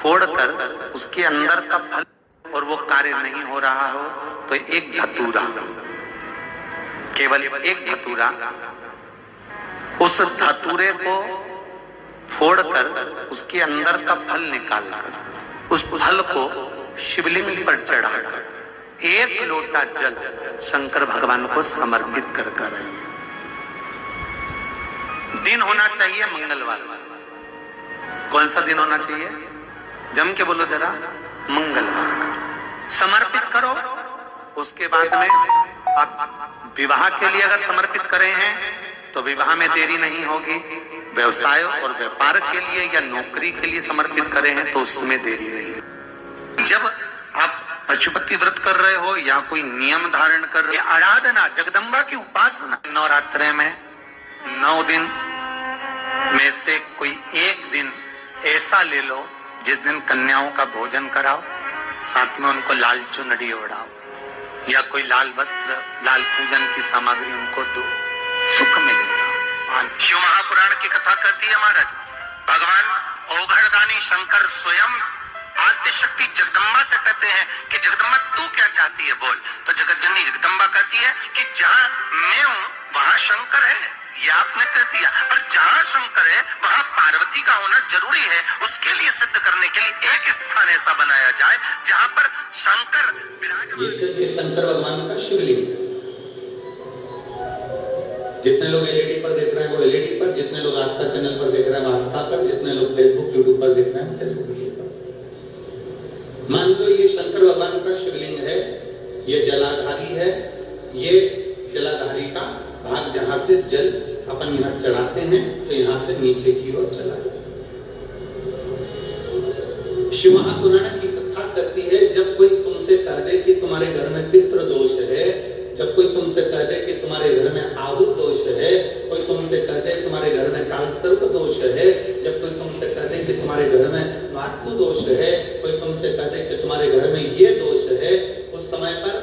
फोड़कर उसके अंदर का फल और वो कार्य नहीं हो रहा हो तो एक धतूरा, केवल एक धतूरा, उस धतूरे को फोड़कर उसके अंदर का फल निकालकर उस फल को शिवलिंग पर चढ़ाकर एक लोटा जल शंकर भगवान को समर्पित कर कर दिन होना चाहिए मंगलवार। कौन सा दिन होना चाहिए? जम के बोलो जरा, मंगलवार का समर्पित करो। उसके बाद में आप विवाह के लिए अगर समर्पित करे हैं तो विवाह में देरी नहीं होगी। व्यवसाय और व्यापार के लिए या नौकरी के लिए समर्पित करे हैं तो उसमें देरी नहीं। जब आप पशुपति व्रत कर रहे हो या कोई नियम धारण कर रहे हो, आराधना जगदम्बा की उपासना, नवरात्रे में 9 दिन में से कोई एक दिन ऐसा ले लो जिस दिन कन्याओं का भोजन कराओ, साथ में उनको लाल चुनरी ओढ़ाओ या कोई लाल वस्त्र, लाल पूजन की सामग्री उनको दो, सुख मिलेगा। शिव महापुराण की कथा कहती है महाराज, भगवान औघड़दानी शंकर स्वयं आद्य शक्ति जगदम्बा से कहते हैं कि जगदम्बा तू क्या चाहती है बोल। तो जगत जननी जगदम्बा कहती है कि जहां मैं हूं वहां शंकर है, ये आपने कह दिया, पर जहां शंकर है वहां पार्वती का होना जरूरी है। उसके लिए सिद्ध करने के लिए एक स्थान ऐसा बनाया जाए जहां पर शंकर विराजमान। शंकर भगवान का शिवलिंग, जितने लोग एलईडी पर देख रहे हैं वो एलईडी पर, जितने लोग आस्था चैनल पर देख रहे हैं आस्था पर, जितने लोग फेसबुक यूट्यूब पर देख रहे हैं फेसबुक यूट्यूब पर, मान लो ये शंकर भगवान का शिवलिंग है, ये जलाधारी है। ये जलाधारी का भाग जहां से जल अपन यहाँ चढ़ाते हैं तो यहाँ से नीचे की ओर चला जाए। शिव महापुराण की कथा करती है, जब कोई तुमसे कह दे कि तुम्हारे घर में पितृ दोष है, जब कोई तुमसे कह दे कि तुम्हारे घर में आहुत दोष है, कोई तुमसे कह दे तुम्हारे घर में कालसर्प दोष है, जब कोई तुमसे कह दे कि तुम्हारे घर में वास्तु दोष है, कोई तुमसे कह दे कि तुम्हारे घर में ये दोष है, उस समय पर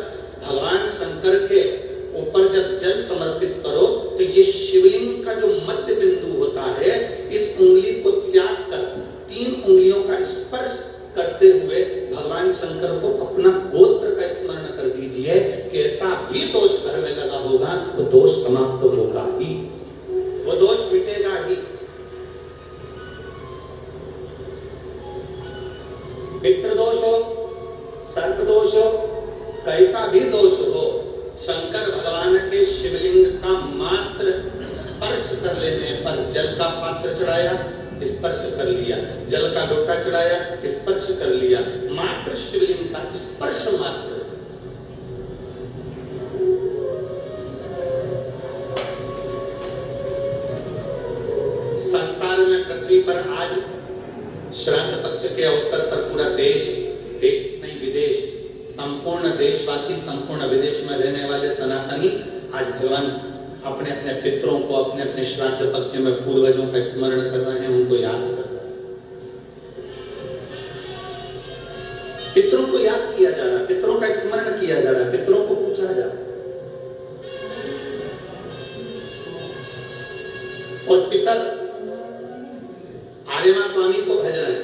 भगवान शंकर के ऊपर जब जल समर्पित करो तो ये शिवलिंग का जो मध्य बिंदु होता है, इस उंगली को त्याग कर 3 उंगलियों का स्पर्श करते हुए भगवान शंकर को अपना गोत्र का स्मरण कर दीजिए कि ऐसा भी दोष घर में लगा होगा तो दोष समाप्त होगा ही, वो दोष मिटेगा ही। पितृ दोष हो, सर्प दोष हो, कैसा भी दोष हो, शंकर भगवान के शिवलिंग का मात्र स्पर्श कर लेने पर, जल का पात्र चढ़ाया स्पर्श कर लिया, जल का लोटा चढ़ाया स्पर्श कर लिया, मात्र शिवलिंग का स्पर्श मात्र से संसार में पृथ्वी पर आज श्राद्ध पक्ष के अवसर पर पूरा देश, नहीं विदेश, संपूर्ण देशवासी, संपूर्ण विदेश में रहने वाले सनातनी आज भगवान अपने अपने पितरों को अपने अपने श्राद्ध पक्ष में पूर्वजों का स्मरण कर रहे हैं, उनको याद कर रहे हैं। पितरों को याद किया जा रहा है, पितरों का स्मरण किया जा रहा है, पितरों को पूछा जा रहा है। और पितर आर्यमा स्वामी को भज रहे हैं।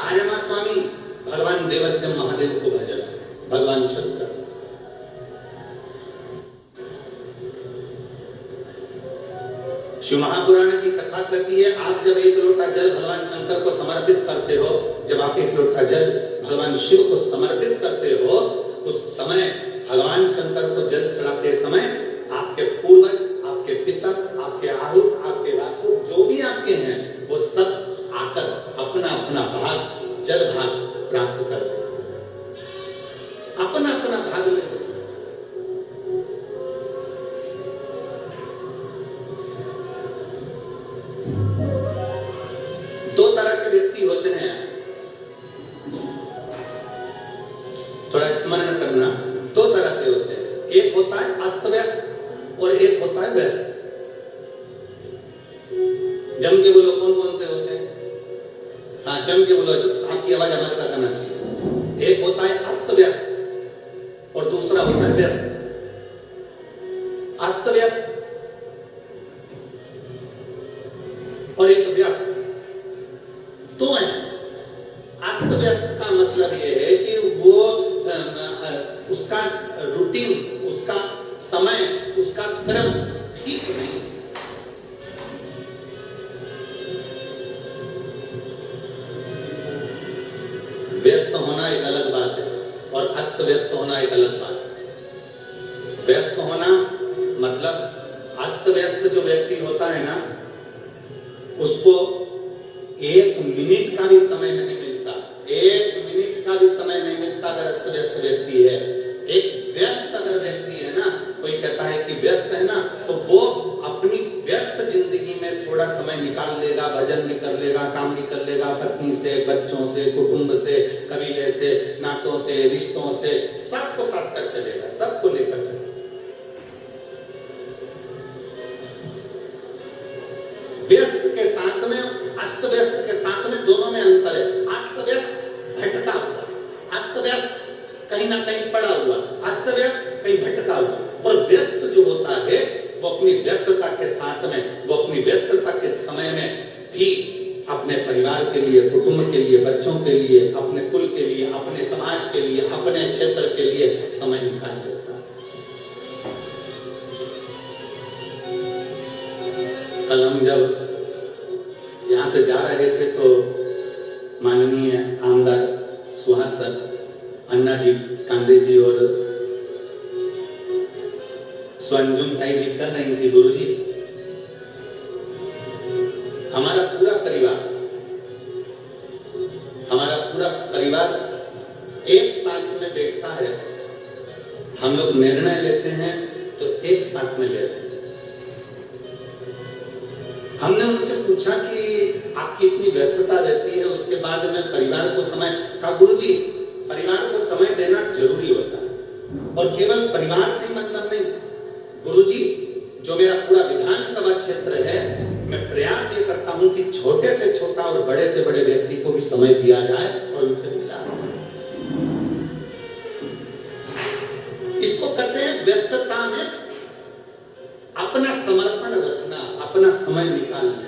आर्यमा स्वामी भगवान देवोत्तम महादेव को भज रहे हैं, भगवान शंकर। शिव महापुराण की कथा कहती है, आप जब एक लोटा जल भगवान शंकर को समर्पित करते हो, जब आप एक लोटा जल भगवान शिव को समर्पित करते हो, उस समय भगवान शंकर को जल चढ़ाते समय आपके पूर्वज, आपके पितर, आपके आहुत, आपके वासु, जो भी आपके हैं, वो सब आकर अपना अपना भाग, जल भाग प्राप्त करते हैं, अपना अपना भाग लेते। दो तरह के व्यक्ति होते हैं, थोड़ा स्मरण करना, दो तरह के होते हैं। एक होता है अस्त व्यस्त और एक होता है व्यस्त। जम के बोलो कौन कौन से होते हैं? हाँ, जम के बोलो, आपकी आवाज हमारे तक आना चाहिए। एक होता है अस्त व्यस्त और दूसरा होता है व्यस्त। अस्त व्यस्त और एक व्यस्त, दो हैं। अस्त व्यस्त का मतलब ये है कि वो उसका रूटीन, उसका समय, उसका क्रम ठीक नहीं। व्यस्त होना एक अलग बात है और अस्त व्यस्त होना एक अलग बात है। व्यस्त होना मतलब अस्त व्यस्त जो व्यक्ति होता है ना, उसको एक मिनट का भी समय नहीं मिलता, एक मिनट का भी समय नहीं मिलता अगर अस्त व्यस्त व्यक्ति है। एक व्यस्त अगर व्यक्ति है ना, कोई कहता है कि व्यस्त है ना, तो वो अपनी व्यस्त जिंदगी में थोड़ा समय निकाल लेगा, भजन भी कर लेगा, काम भी कर लेगा, पत्नी से, बच्चों से, कुटुंब से, कबीले से, नातों से, रिश्तों से, सबको साथ कर चलेगा, सबको लेकर चलेगा। व्यस्त के साथ में, अस्त व्यस्त के साथ में, दोनों में अंतर है। अस्त व्यस्त भटका हुआ, अस्त व्यस्त कहीं ना कहीं पड़ा हुआ, अस्त व्यस्त कहीं भटका हुआ। और व्यस्त जो होता है वो अपनी व्यस्तता के साथ में, वो अपनी व्यस्तता के समय में भी अपने परिवार के लिए, कुटुंब के लिए, बच्चों के लिए, अपने कुल के लिए, अपने समाज के लिए, अपने क्षेत्र के लिए समय निकाल देता है। कल हम जब यहाँ से जा रहे थे तो माननीय आमदार सुहास सर, अन्ना जी कांदे जी और स्वंजुम ताई जी कर रही थी, गुरु जी हमारा पूरा परिवार एक साथ में बैठता है, हम लोग निर्णय लेते हैं तो एक साथ में लेते हैं। हमने उनसे पूछा कि आपकी इतनी व्यस्तता रहती है, उसके बाद में परिवार को समय का, गुरु जी परिवार को समय देना जरूरी होता है और केवल परिवार से मतलब नहीं। गुरुजी, जो मेरा पूरा विधानसभा क्षेत्र है, मैं प्रयास ये करता हूं कि छोटे से छोटा और बड़े से बड़े व्यक्ति को भी समय दिया जाए और उनसे मिला जाए। इसको कहते हैं व्यस्तता में अपना समर्पण रखना, अपना समय निकालना।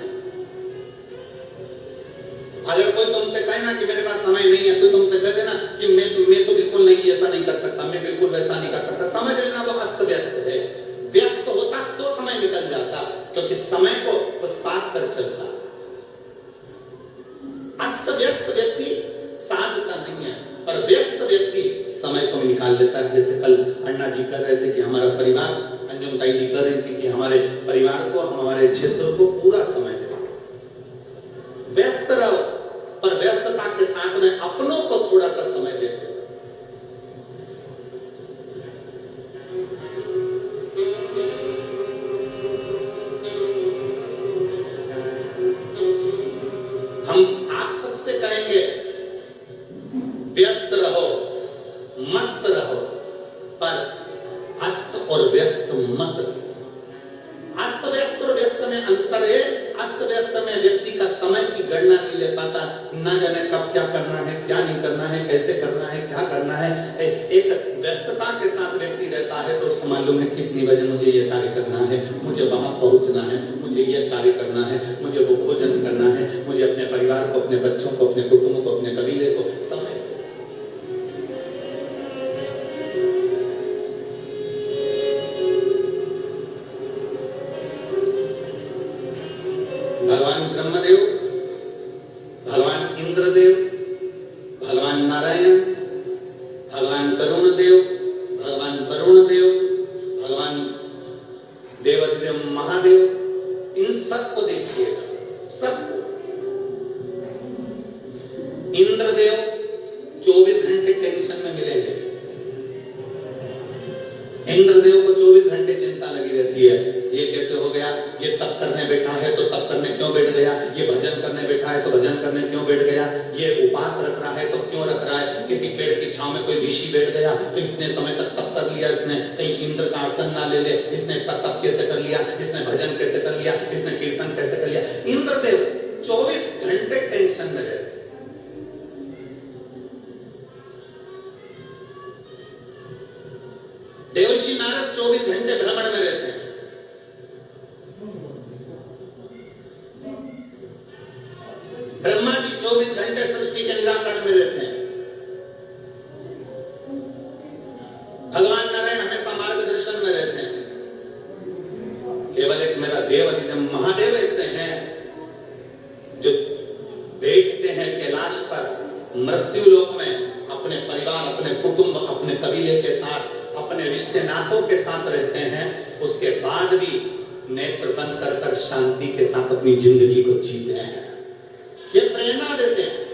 अगर कोई तुमसे कहे ना कि मेरे पास समय नहीं है, तो तुमसे कह देना कि मैं तो बिल्कुल नहीं, ऐसा नहीं कर सकता, मैं बिल्कुल वैसा नहीं कर सकता। समझ लेना वो अस्त व्यस्त है। व्यस्त होता तो समय निकल जाता, क्योंकि समय को वो साथ कर चलता। अस्त व्यस्त व्यक्ति साधता नहीं है, पर व्यस्त व्यक्ति समय को निकाल लेता है। जैसे कल अन्ना जी कह रहे थे कि हमारा परिवार, अंजुम ताई जी कह रही थी कि हमारे परिवार को, हमारे क्षेत्र को पूरा समय देना। व्यस्त रहो, पर व्यस्तता के साथ में अपनों को थोड़ा सा समय देते। हम आप सबसे कहेंगे व्यस्त रहो, मस्त रहो, पर अस्त और व्यस्त मत। अस्त व्यस्त और व्यस्त में अंतर है। अस्त व्यस्त में व्यक्ति का समय की गणना नहीं ले पाता, ना जाने कब क्या करना है, क्या नहीं करना है, कैसे करना है, क्या करना है। एक व्यस्तता के साथ व्यक्ति रहता है तो उसको मालूम है कितनी बजे मुझे ये कार्य करना है, मुझे वहां पहुंचना है, मुझे ये कार्य करना है, मुझे वो भोजन करना है, मुझे अपने परिवार को, अपने बच्चों को, अपने कुटुंब को, अपने कबीले को समय। भगवान ब्रह्मदेव, भगवान इंद्रदेव, भगवान नारायण, भगवान वरुण देव, भगवान वरुण देव, भगवान देवाधिदेव महादेव, इन सबको देखिएगा, सबको। इंद्रदेव 24 घंटे टेंशन में मिलेंगे। इंद्रदेव को 24 घंटे चिंता लगी रहती है, ये कैसे हो गया, ये तप करने बैठा है तो तप करने क्यों बैठ गया, ये भजन करने बैठा है तो भजन करने क्यों बैठ गया, ये उपास रख रहा है तो क्यों रख रहा है, किसी पेड़ की छांव में कोई ऋषि बैठ गया तो इतने समय तक तप कर लिया इसने, कहीं इंद्र का आसन ना ले ले, इसने तप कैसे कर लिया, इसने भजन कैसे कर लिया, इसने कीर्तन कैसे कर लिया। इंद्रदेव 24 घंटे टेंशन में रहते। देवर्षि नारद 24 घंटे भ्रमण में रहते हैं। ब्रह्मा जी 24 घंटे सृष्टि के निराकरण में रहते हैं। भगवान नारायण हमेशा मार्गदर्शन में रहते हैं। केवल एक मेरा देव महादेव ऐसे हैं जो बैठते हैं कैलाश पर मृत्यु लोक में अपने परिवार, अपने कुटुंब, अपने कबीले के साथ, अपने रिश्ते नातों के साथ रहते हैं। उसके बाद भी नेत्र बंद कर कर शांति के साथ अपनी जिंदगी को जीते हैं। ये प्रेरणा देते हैं।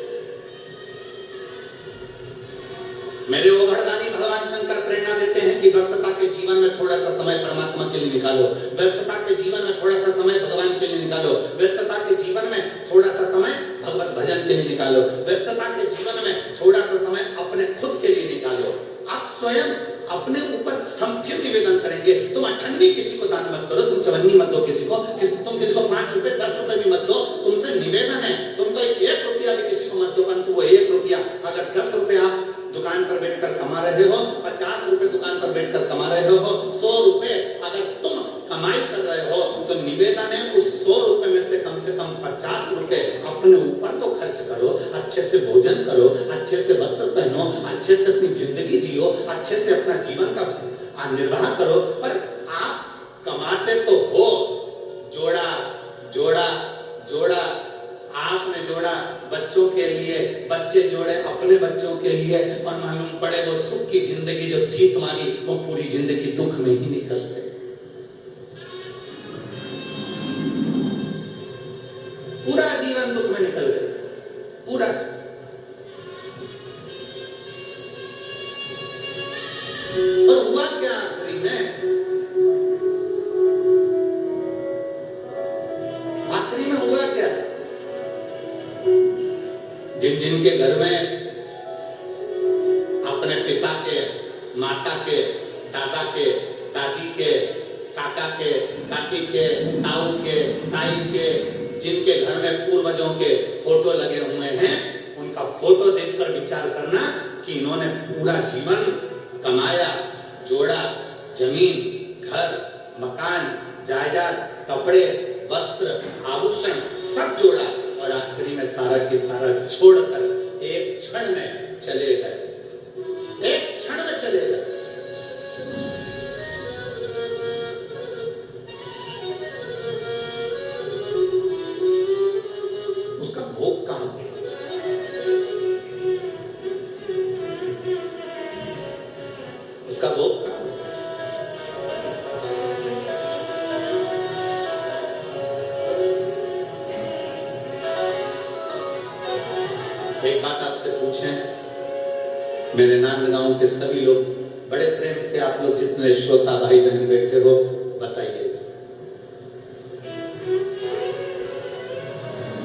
मेरे ओघड़दानी भगवान शंकर प्रेरणा देते हैं कि व्यस्तता के जीवन में थोड़ा सा समय परमात्मा के लिए निकालो, व्यस्तता के जीवन में थोड़ा सा समय भगवान के लिए निकालो, व्यस्तता के जीवन में थोड़ा सा समय भगवत भजन के लिए निकालो, व्यस्तता के जीवन में थोड़ा सा समय अपने खुद के लिए निकालो। आप स्वयं अपने ऊपर हम फिर निवेदन करेंगे, तुम 98 किसी को दान मत करो, तुम 54 मत दो किसी को, तुम किसी को 5 रुपए 10 रुपए भी मत दो। तुमसे निवेदन है, तुम तो 1 रुपया भी किसी को मत दो, परंतु वो 1 रुपया अगर 10 रुपए आप दुकान पर बैठकर कमा रहे हो, 50 रुपए दुकान पर बैठकर कमा रहे हो, 100 रुपए अगर तुम कमाई कर रहे हो, तो निवेदन है उस 100 रुपए में से कम 50 रुपए अपने ऊपर तो खर्च करो, अच्छे से भोजन करो, अच्छे से वस्त्र पहनो, अच्छे से अपनी जिंदगी जियो, अच्छे से अपना जीवन का निर्वाह करो। पर आप कमाते तो हो, जोड़ा जोड़ा जोड़ा आपने जोड़ा बच्चों के लिए, बच्चे जोड़े अपने बच्चों के लिए, और मालूम पड़े वो सुख की जिंदगी जो थी तुम्हारी, वो पूरी जिंदगी दुख में ही निकल गई। पूरा जीवन दुख में निकल गया, पूरा। और हुआ क्या आखिरी में? आखिरी में हुआ क्या? जिन जिनके घर में अपने पिता के, माता के, दादा के, दादी के, काका के, काकी के, ताऊ के, ताई के, जिनके घर में पूर्वजों के फोटो लगे हुए हैं, उनका फोटो देखकर विचार करना कि इन्होंने पूरा जीवन कमाया, जोड़ा, जमीन, घर, मकान, जायदाद, कपड़े, वस्त्र, आभूषण सब जोड़ा, और आखिरी में सारा की सारा छोड़कर एक क्षण में चले गए, एक क्षण में चले गए। उसका भोग कहां? उसका भोग कहां? एक बात आपसे पूछें, मेरे नांदगांव के सभी लोग, बड़े प्रेम से आप लोग जितने श्रोता भाई बहन बैठे हो, बताइए